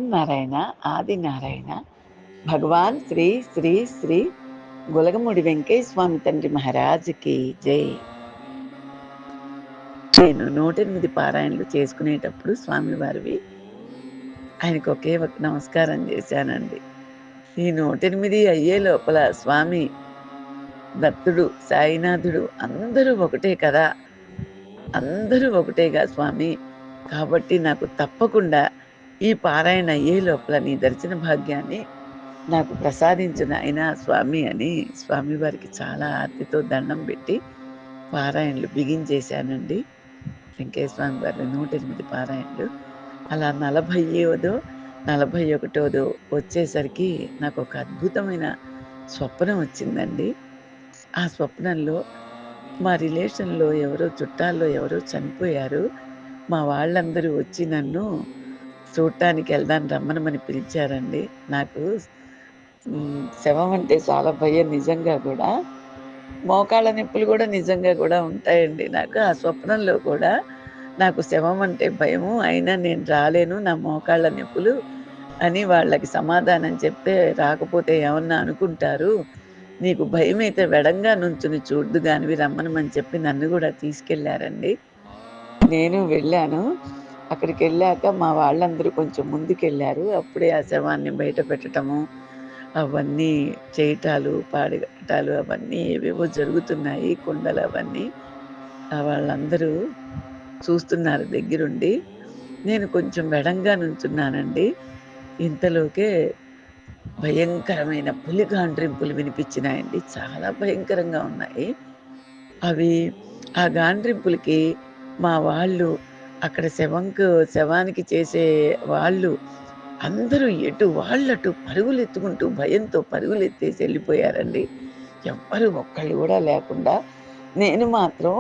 ఓం నారాయణ ఆది నారాయణ భగవాన్ శ్రీ శ్రీ శ్రీ గొలగముడి వెంకయ్య స్వామి తండ్రి మహారాజుకి జై. నేను 108 పారాయణలు చేసుకునేటప్పుడు స్వామివారివి ఆయనకు ఒకే ఒక నమస్కారం చేశానండి. ఈ 108 అయ్యే లోపల స్వామి దత్తుడు సాయినాథుడు అందరూ ఒకటే కదా, అందరూ ఒకటేగా స్వామి, కాబట్టి నాకు తప్పకుండా ఈ పారాయణ అయ్యే లోపల నీ దర్శన భాగ్యాన్ని నాకు ప్రసాదించు నాయనా స్వామి అని స్వామివారికి చాలా ఆర్తితో దండం పెట్టి పారాయణలు బిగించేశానండి. వెంకయ్య స్వామి వారి 108 పారాయణలు. అలా 40వ 41వ వచ్చేసరికి నాకు ఒక అద్భుతమైన స్వప్నం వచ్చిందండి. ఆ స్వప్నంలో మా రిలేషన్లో ఎవరో చుట్టాల్లో ఎవరో చనిపోయారు. మా వాళ్ళందరూ వచ్చి నన్ను చూడటానికి వెళ్దాం రమ్మనమని పిలిచారండి. నాకు శవం అంటే చాలా భయం నిజంగా కూడా. మోకాళ్ళ నొప్పులు కూడా నిజంగా కూడా ఉంటాయండి నాకు. ఆ స్వప్నంలో కూడా నాకు శవం అంటే భయము, అయినా నేను రాలేను, నా మోకాళ్ళ నొప్పులు అని వాళ్ళకి సమాధానం చెప్తే, రాకపోతే ఏమన్నా అనుకుంటారు, నీకు భయమైతే వెడంగా నుంచుని చూడ్దుగానివి రమ్మనమని చెప్పి నన్ను కూడా తీసుకెళ్లారండి. నేను వెళ్ళాను. అక్కడికెళ్ళాక మా వాళ్ళందరూ కొంచెం ముందుకెళ్ళారు. అప్పుడే ఆ శవాన్ని బయట పెట్టటము, అవన్నీ చేయటాలు, పాడిగట్టటాలు అవన్నీ ఏవేవో జరుగుతున్నాయి. కుండలు అవన్నీ వాళ్ళందరూ చూస్తున్నారు దగ్గరుండి. నేను కొంచెం వెడంగా నుంచున్నానండి. ఇంతలోకే భయంకరమైన పులి గాండ్రింపులు వినిపించినాయండి. చాలా భయంకరంగా ఉన్నాయి. అవి ఆ గాండ్రింపులకి మా వాళ్ళు అక్కడ శవానికి చేసే వాళ్ళు అందరూ ఎటు వాళ్ళటు పరుగులెత్తుకుంటూ భయంతో పరుగులెత్తేసి వెళ్ళిపోయారండి. ఎవ్వరు ఒక్కళ్ళు కూడా లేకుండా నేను మాత్రం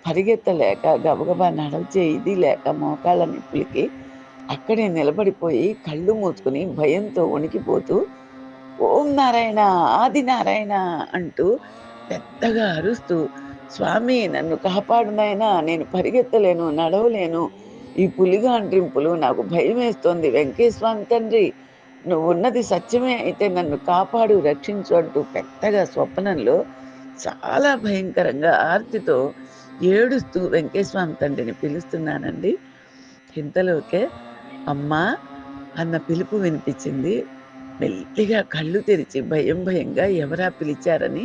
పరిగెత్తలేక గబగబా నడవచే ఇది లేక మోకాళ్ళ నొప్పులకి అక్కడే నిలబడిపోయి కళ్ళు మూసుకుని భయంతో వణికిపోతూ ఓం నారాయణ ఆది నారాయణ అంటూ పెద్దగా అరుస్తూ, స్వామి నన్ను కాపాడు నాయనా, నేను పరిగెత్తలేను, నడవలేను, ఈ పులిగాండ్రింపులు నాకు భయమేస్తోంది, వెంకయ్య స్వామి తండ్రి నువ్వు ఉన్నది సత్యమే అయితే నన్ను కాపాడు రక్షించు అంటూ పెద్దగా స్వప్నంలో చాలా భయంకరంగా ఆర్తితో ఏడుస్తూ వెంకయ్య స్వామి తండ్రిని పిలుస్తున్నానండి. ఇంతలోకే అమ్మా అన్న పిలుపు వినిపించింది. మెల్లిగా కళ్ళు తెరిచి భయంగా ఎవరా పిలిచారని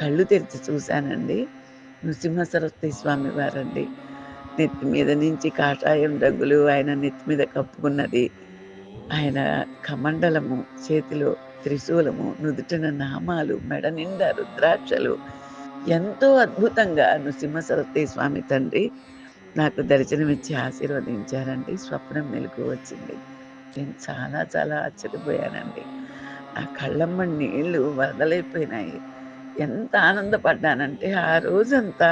కళ్ళు తెరిచి చూశానండి. నృసింహ సరస్వతి స్వామి వారండి. నెత్తి మీద నుంచి కాషాయం రంగులు ఆయన నెత్తి మీద కప్పుకున్నది. ఆయన కమండలము, చేతిలో త్రిశూలము, నుదుటిన నామాలు, మెడ నిండా రుద్రాక్షలు, ఎంతో అద్భుతంగా నృసింహ సరస్వతి స్వామి తండ్రి నాకు దర్శనమిచ్చి ఆశీర్వదించారండి. స్వప్నం మెలుకు వచ్చింది. నేను చాలా చాలా ఆశ్చర్యపోయానండి. నా కళ్ళమ్మ నీళ్ళు వరదలైపోయినాయి. ఎంత ఆనందపడ్డానంటే ఆ రోజంతా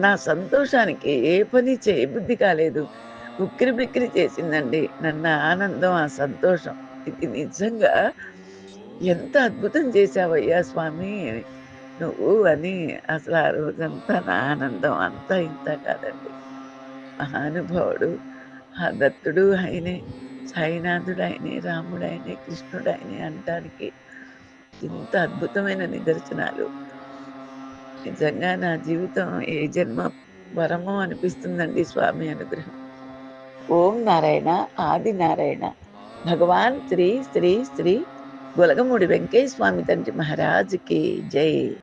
నా సంతోషానికి ఏ పని చేయబుద్ధి కాలేదు. ఉక్కిరి బిక్కిరి చేసిందండి నన్ను ఆనందం, ఆ సంతోషం. ఇది నిజంగా ఎంత అద్భుతం చేశావయ్యా స్వామి నువ్వు అని అసలు ఆ రోజంతా నా ఆనందం అంతా ఇంత కాదండి. మహానుభావుడు ఆ దత్తుడు ఆయనే, సాయినాథుడు ఆయనే, రాముడు ఆయనే, కృష్ణుడు ఆయనే అనటానికి ఇంత అద్భుతమైన నిదర్శనాలు. నిజంగా నా జీవితం ఏ జన్మ వరమో అనిపిస్తుందండి స్వామి అనుగ్రహం. ఓం నారాయణ ఆది నారాయణ భగవాన్ శ్రీ శ్రీ శ్రీ గొలగముడి వెంకయ్య స్వామి తండ్రి మహారాజుకి జై.